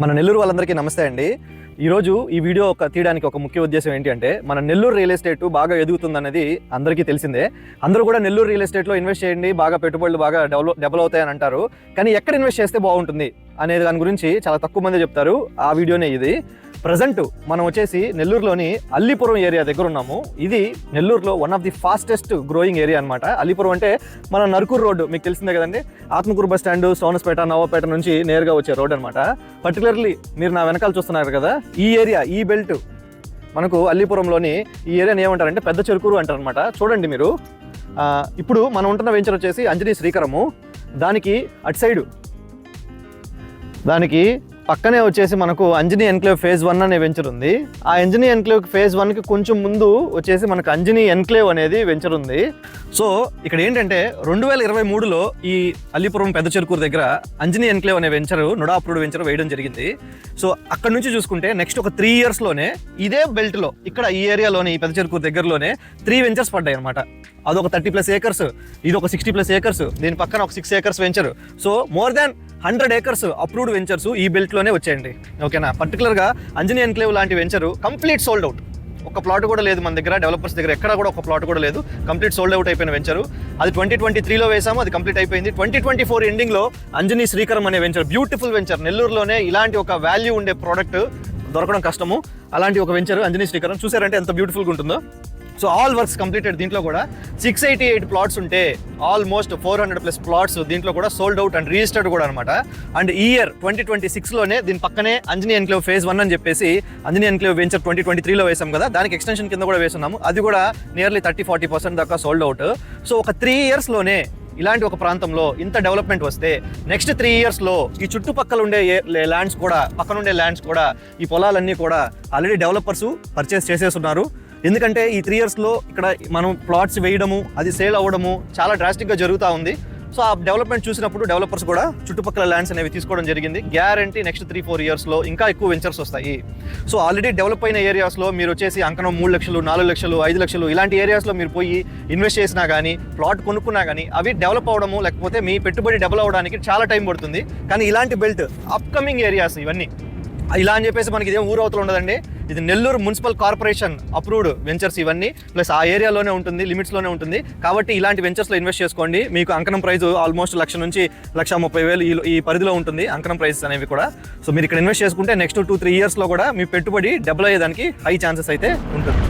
మన నెల్లూరు వాళ్ళందరికీ నమస్తే అండి. ఈరోజు ఈ వీడియో తీయడానికి ఒక ముఖ్య ఉద్దేశం ఏంటి అంటే, మన నెల్లూరు రియల్ ఎస్టేట్ బాగా ఎదుగుతుందనేది అందరికీ తెలిసిందే. అందరూ కూడా నెల్లూరు రియల్ ఎస్టేట్లో ఇన్వెస్ట్ చేయండి, బాగా పెట్టుబడులు బాగా డెవలప్ అవుతాయని అంటారు. కానీ ఎక్కడ ఇన్వెస్ట్ చేస్తే బాగుంటుంది అనే దాని గురించి చాలా తక్కువ మంది చెప్తారు. ఆ వీడియోనే ఇది. ప్రజెంట్ మనం వచ్చేసి నెల్లూరులోని అల్లీపురం ఏరియా దగ్గర ఉన్నాము. ఇది నెల్లూరులో one of the fastest growing area అనమాట. అల్లీపురం అంటే మన నరుకూరు రోడ్డు మీకు తెలిసిందే కదండి. ఆత్మకూరు బస్ స్టాండ్, సోనస్పేట, నవాపేట నుంచి నేరుగా వచ్చే రోడ్ అనమాట. పర్టికులర్లీ మీరు నా వెనకాల చూస్తున్నారు కదా, ఈ ఏరియా, ఈ బెల్ట్ మనకు అల్లీపురంలోని ఈ ఏరియాని ఏమంటారంటే పెద్ద చెరుకూరు అంటారు అనమాట. చూడండి మీరు, ఇప్పుడు మనం ఉంటున్న వెంచర్ వచ్చేసి అంజనీ శ్రీకరము. దానికి అటు సైడు, దానికి పక్కనే వచ్చేసి మనకు అంజనీ ఎన్క్లేవ్ ఫేజ్ 1 అనే వెంచర్ ఉంది. ఆ అంజనీ ఎన్క్లేవ్ ఫేజ్ 1కి కొంచెం ముందు వచ్చేసి మనకు అంజనీ ఎన్క్లేవ్ అనేది వెంచర్ ఉంది. సో ఇక్కడ ఏంటంటే 2023లో ఈ అల్లీపురం పెద్ద చెరుకూరు దగ్గర అంజనీ ఎన్క్లేవ్ అనే వెంచర్, నుడా అప్రూవ్డ్ వెంచర్ వేయడం జరిగింది. సో అక్కడ నుంచి చూసుకుంటే నెక్స్ట్ ఒక 3 ఇయర్స్లోనే ఇదే బెల్ట్లో, ఇక్కడ ఈ ఏరియాలోనే, ఈ పెద్ద చెరుకూరు దగ్గరలోనే 3 వెంచర్స్ పడ్డాయి అనమాట. అదొక 30+ ఏకర్స్, ఇది ఒక 60+ ఏకర్స్, దీని పక్కన ఒక 6 acres venture. So more than 100 acres approved ventures ఈ బెల్ట్లోనే వచ్చాయండి. ఓకేనా. పర్టికులర్గా అంజనీ ఎన్క్లేవ్ లాంటి వెంచర్ కంప్లీట్ సోల్డ్ అవుట్. ఒక ప్లాట్ కూడా లేదు మన దగ్గర, డెవలపర్స్ దగ్గర ఎక్కడ కూడా ఒక ప్లాట్ కూడా లేదు. కంప్లీట్ సోల్డ్ అవుట్ అయిపోయిన వెంచరు. అది 2023లో వేసాము, అది కంప్లీట్ అయిపోయింది. 2024 ఎండింగ్లో అంజనీ శ్రీకరం అనే వెంచర్, బ్యూటిఫుల్ వెంచర్. నెల్లూరులోనే ఇలాంటి ఒక వాల్యూ ఉండే ప్రోడక్ట్ దొరకడం కష్టము. అలాంటి ఒక వెంచర్ అంజనీ శ్రీకరం. చూసారంటే ఎంత బ్యూటిఫుల్గా ఉంటుందో. So all works completed. దీంట్లో కూడా 688 ప్లాట్స్ ఉంటే ఆల్మోస్ట్ 400+ ప్లాట్స్ దీంట్లో కూడా సోల్డ్ అవుట్ అండ్ రిజిస్టర్డ్ కూడా అనమాట. అండ్ ఈ ఇయర్ 2026లోనే దీని పక్కనే అంజనీ ఎన్క్లేవ్ ఫేజ్ 1 అని చెప్పేసి అంజనీ ఎన్క్లేవ్ వెంచర్ 2023లో వేసాం కదా, దానికి ఎక్స్టెన్షన్ కింద కూడా వేస్తున్నాము. అది కూడా నియర్లీ 30-40% దాకా సోల్డ్ అవుట్. సో ఒక 3 ఇయర్స్లోనే ఇలాంటి ఒక ప్రాంతంలో ఇంత డెవలప్మెంట్ వస్తే నెక్స్ట్ 3 ఇయర్స్లో ఈ చుట్టుపక్కల ఉండే ల్యాండ్స్ కూడా, పక్కనుండే ల్యాండ్స్ కూడా, ఈ పొలాలన్నీ కూడా ఆల్రెడీ డెవలపర్స్ పర్చేస్ చేసేస్తున్నారు. ఎందుకంటే ఈ 3 ఇయర్స్లో ఇక్కడ మనం ప్లాట్స్ వేయడము, అది సేల్ అవ్వడము చాలా డ్రాస్టిక్గా జరుగుతూ ఉంది. సో ఆ డెవలప్మెంట్ చూసినప్పుడు డెవలపర్స్ కూడా చుట్టుపక్కల ల్యాండ్స్ అనేవి తీసుకోవడం జరిగింది. గ్యారంటీ నెక్స్ట్ 3-4 ఇయర్స్లో ఇంకా ఎక్కువ వెంచర్స్ వస్తాయి. సో ఆల్రెడీ డెవలప్ అయిన ఏరియాస్లో మీరు వచ్చేసి అంకనం 3 లక్షలు, 4 లక్షలు, 5 లక్షలు ఇలాంటి ఏరియాస్లో మీరు పోయి ఇన్వెస్ట్ చేసినా కానీ, ప్లాట్ కొనుక్కున్నా కానీ అవి డెవలప్ అవ్వడము, లేకపోతే మీ పెట్టుబడి డెవలప్ అవ్వడానికి చాలా టైం పడుతుంది. కానీ ఇలాంటి బెల్ట్ అప్కమింగ్ ఏరియాస్ ఇవన్నీ, ఇలా అని చెప్పేసి మనకి ఇదేం ఊరవతలు ఉండదండి. ఇది Nellore municipal corporation approved ventures ఇవన్నీ, ప్లస్ ఆ ఏరియాలోనే ఉంటుంది, లిమిట్స్లోనే ఉంటుంది. కాబట్టి ఇలాంటి వెంచర్స్లో ఇన్వెస్ట్ చేసుకోండి. మీకు అంకనం ప్రైస్ ఆల్మోస్ట్ 1,00,000 నుంచి 1,30,000 ఈ పరిధిలో ఉంటుంది అంకనం ప్రైసెస్ అనేవి కూడా. సో మీరు ఇక్కడ ఇన్వెస్ట్ చేసుకుంటే నెక్స్ట్ 2-3 ఇయర్స్లో కూడా మీ పెట్టుబడి డబుల్ అయ్యేదానికి హై ఛాన్సెస్ అయితే ఉంటుంది.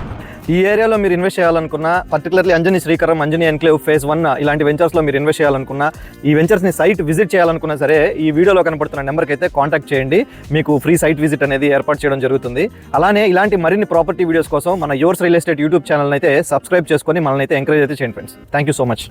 ఈ ఏరియాలో మీరు ఇన్వెస్ట్ చేయాలనుకున్నా, particularly Anjani Srikaram, Anjani enclave phase 1 ఇలాంటి వెంచర్స్లో మీరు ఇన్వెస్ట్ చేయాలనుకున్నా, ఈ వెంచర్స్ని సైట్ విజిట్ చేయాలనుకున్నా సరే, ఈ వీడియోలో కనపడుతున్న నెంబర్కి అయితే కాంటాక్ట్ చేయండి. మీకు ఫ్రీ సైట్ విజిట్ అనేది ఏర్పాటు చేయడం జరుగుతుంది. అలానే ఇలాంటి మరిన్ని ప్రాపర్టీ వీడియోస్ కోసం మన yours real estate YouTube channel అయితే సబ్స్క్రైబ్ చేసుకొని మనల్ని అయితే ఎంకరేజ్ అయితే చేయండి friends. Thank you so much.